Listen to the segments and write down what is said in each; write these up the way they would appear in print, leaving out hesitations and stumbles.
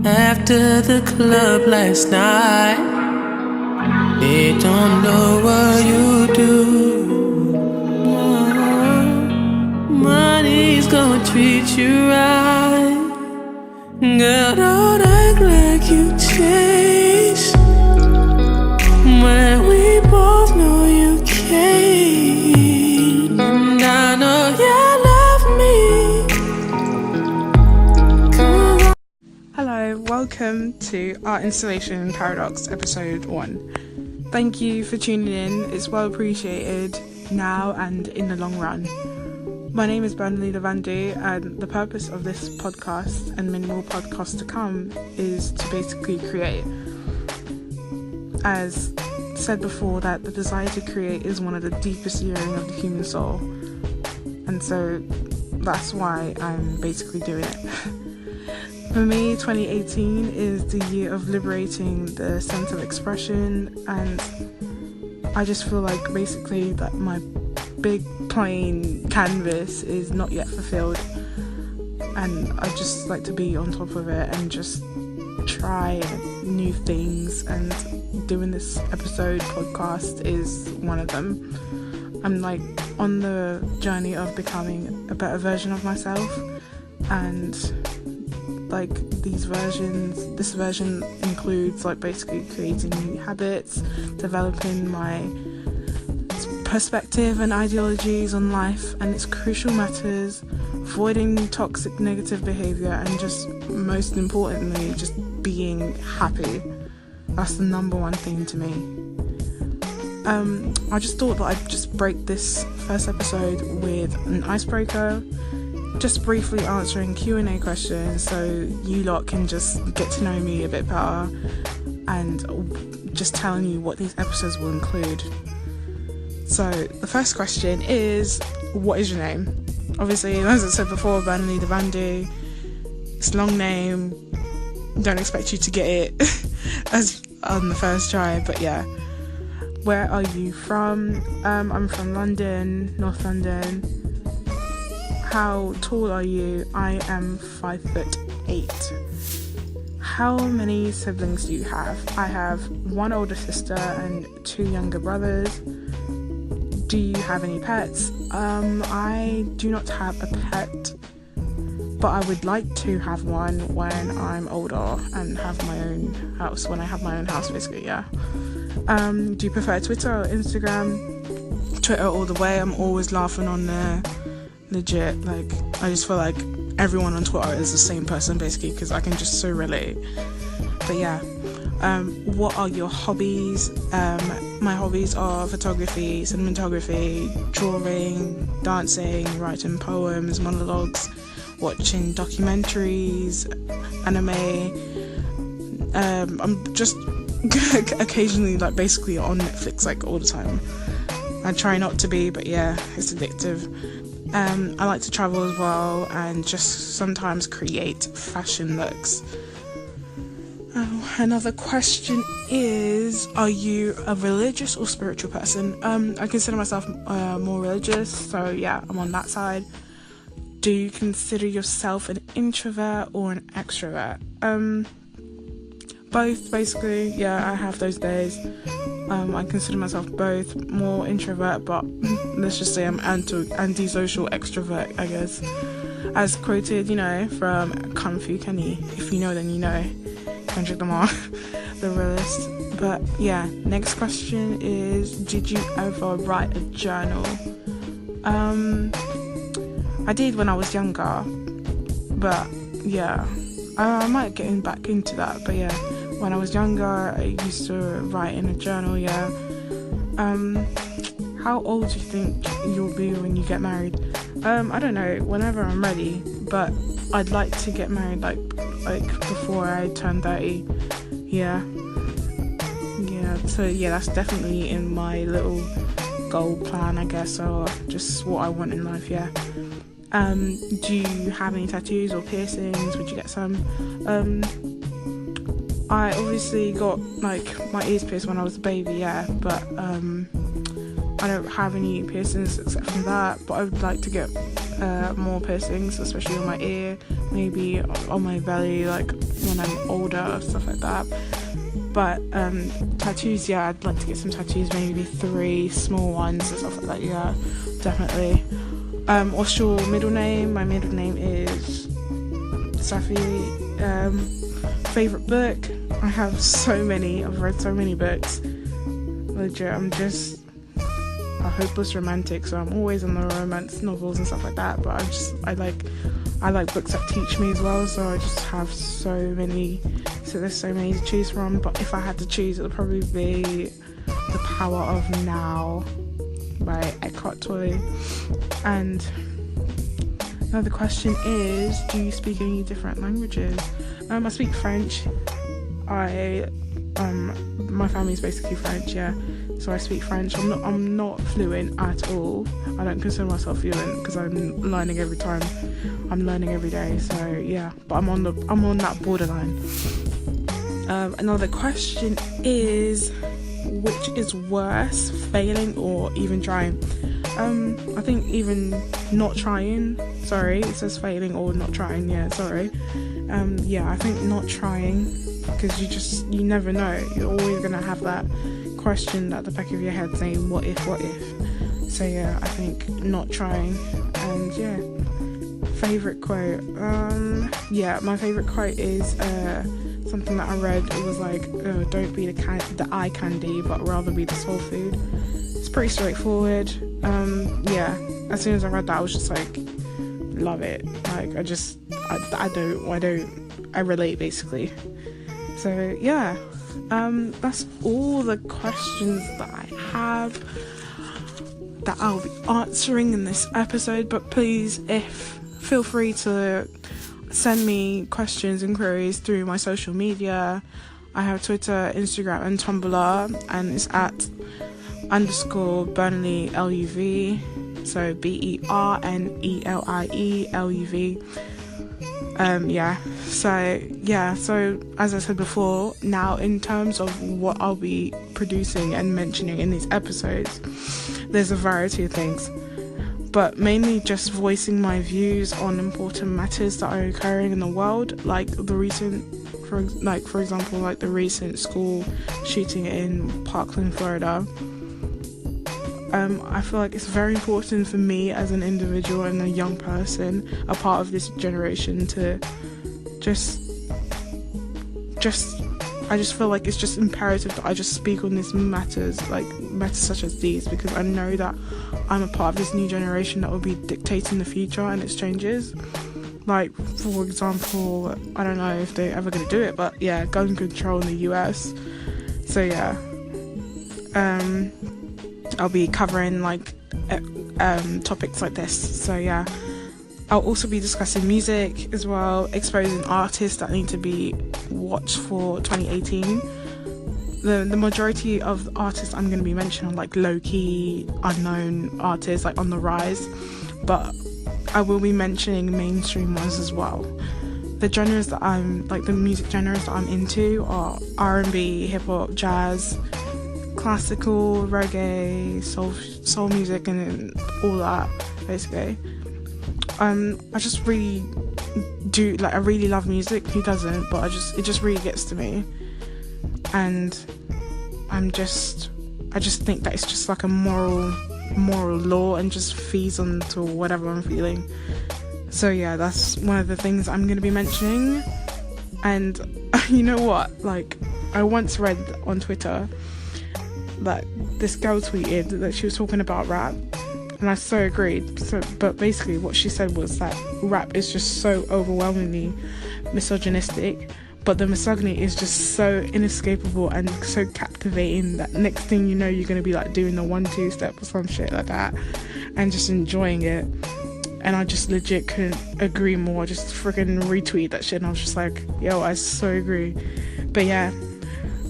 After the club last night, they don't know what you do. Money's gonna treat you right. Girl, don't act like you changed when we both know you can't. And I know you love me. Hello, welcome to our Instillation Paradox episode 1. Thank you for tuning in. It's well appreciated now and in the long run. My name is Bernelie Luvandu, and the purpose of this podcast and many more podcasts to come is to basically create. As said before, that the desire to create is one of the deepest yearning of the human soul, and so that's why I'm basically doing it. For me, 2018 is the year of liberating the sense of expression, and I just feel like basically that my big plain canvas is not yet fulfilled, and I just like to be on top of it and just try new things, and doing this episode podcast is one of them. I'm like on the journey of becoming a better version of myself, and like this version includes like basically creating new habits, developing my perspective and ideologies on life and its crucial matters, avoiding toxic negative behavior, and just most importantly just being happy. That's the number one thing to me. I just thought that I'd just break this first episode with an icebreaker, just briefly answering Q&A questions so you lot can just get to know me a bit better, and just telling you what these episodes will include. So the first question is, what is your name? Obviously, as I said before, Bernelie Luvandu. It's a long name. Don't expect you to get it as on the first try, but yeah. Where are you from? I'm from London, North London. How tall are you? I am 5'8". How many siblings do you have? I have one older sister and 2 younger brothers. Do you have any pets? I do not have a pet, but I would like to have one when I'm older and have my own house. When I have my own house, basically, yeah. Do you prefer Twitter or Instagram? Twitter all the way. I'm always laughing on there. Legit, like I just feel like everyone on Twitter is the same person basically, because I can just so relate. But yeah, what are your hobbies? My hobbies are photography, cinematography, drawing, dancing, writing poems, monologues, watching documentaries, anime. I'm just occasionally like basically on Netflix like all the time. I try not to be, but yeah, it's addictive. I like to travel as well, and just sometimes create fashion looks. Another question is, are you a religious or spiritual person? I consider myself more religious, so yeah, I'm on that side. Do you consider yourself an introvert or an extrovert? Both, basically. Yeah, I have those days. I consider myself both, more introvert, but let's just say I'm antisocial extrovert, I guess. As quoted, from Kung Fu Kenny. If you know, then you know. Kendrick Lamar, the realist. But yeah, next question is, did you ever write a journal? I did when I was younger, but yeah, I might get back into that. But yeah, when I was younger, I used to write in a journal, yeah. How old do you think you'll be when you get married? I don't know, whenever I'm ready, but I'd like to get married like before I turn 30. Yeah, so yeah, that's definitely in my little goal plan, I guess, or just what I want in life, yeah. Do you have any tattoos or piercings? Would you get some? I obviously got like my ears pierced when I was a baby, yeah, but I don't have any piercings except from that, but I would like to get more piercings, especially on my ear, maybe on my belly, like when I'm older, stuff like that. But tattoos, yeah, I'd like to get some tattoos, maybe 3 small ones and stuff like that. Yeah, definitely. What's your middle name? My middle name is Safi. Favorite book? I have so many. I've read so many books. Legit, I'm just a hopeless romantic, so I'm always in the romance novels and stuff like that. But I like books that teach me as well. So I just have so many. So there's so many to choose from. But if I had to choose, it would probably be The Power of Now by Eckhart Tolle. And another question is, do you speak any different languages? I speak French. My family's basically French, yeah. So I speak French. I'm not fluent at all. I don't consider myself fluent because I'm learning every time. I'm learning every day. So yeah, but I'm on that borderline. Another question is, which is worse, failing or even trying? I think even not trying. Sorry, it says failing or not trying. Yeah, sorry. Yeah, I think not trying, because you never know. You're always gonna have that question at the back of your head saying, what if? So yeah, I think not trying. And yeah, favorite quote. Yeah, my favorite quote is something that I read. It was like, don't be the eye candy, but rather be the soul food. It's pretty straightforward. Yeah, as soon as I read that, I was just like, love it. Like, I relate basically. So yeah, that's all the questions that I have that I'll be answering in this episode. But please, feel free to send me questions and queries through my social media. I have Twitter, Instagram and Tumblr, and it's at _Bernelie Luv. So BERNELIE LUV. So as I said before, now in terms of what I'll be producing and mentioning in these episodes, there's a variety of things, but mainly just voicing my views on important matters that are occurring in the world, like the recent, for example, like the recent school shooting in Parkland, Florida. I feel like it's very important for me as an individual and a young person, a part of this generation, to I just feel like it's just imperative that I just speak on these matters such as these, because I know that I'm a part of this new generation that will be dictating the future and its changes. Like, for example, I don't know if they're ever going to do it, but yeah, gun control in the US. So yeah, I'll be covering topics like this. So yeah, I'll also be discussing music as well, exposing artists that need to be watched for 2018. The majority of artists I'm going to be mentioning are like low-key, unknown artists, like on the rise, but I will be mentioning mainstream ones as well. The genres that the music genres that I'm into are R&B, hip-hop, jazz, classical, reggae, soul music, and all that basically. I just really do, I really love music. Who doesn't? But it just really gets to me, and I just think that it's just like a moral law and just feeds onto whatever I'm feeling. So yeah, that's one of the things I'm going to be mentioning. And you know what, I once read on Twitter that this girl tweeted that she was talking about rap, and I so agreed. But basically what she said was that rap is just so overwhelmingly misogynistic, but the misogyny is just so inescapable and so captivating that next thing you know, you're going to be doing the 1-2 step or some shit like that and just enjoying it. And I just legit couldn't agree more. I just freaking retweet that shit, and I was just like, yo, I so agree. But yeah,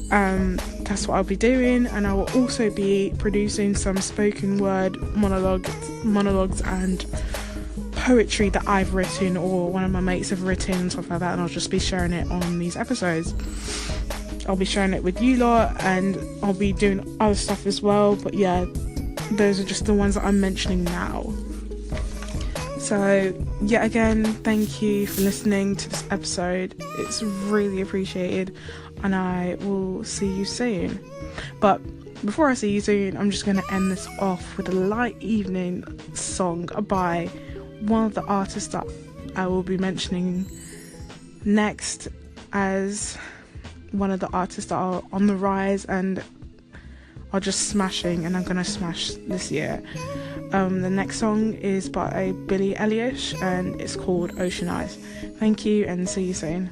that's what I'll be doing. And I will also be producing some spoken word monologues and poetry that I've written or one of my mates have written and stuff like that, and I'll just be sharing it on these episodes. I'll be sharing it with you lot, and I'll be doing other stuff as well, but yeah, those are just the ones that I'm mentioning now. So yet again, thank you for listening to this episode. It's really appreciated, and I will see you soon. But before I see you soon, I'm just going to end this off with a light evening song by one of the artists that I will be mentioning next as one of the artists that are on the rise and are just smashing, and I'm going to smash this year. The next song is by Billie, Eilish, and it's called Ocean Eyes. Thank you, and see you soon.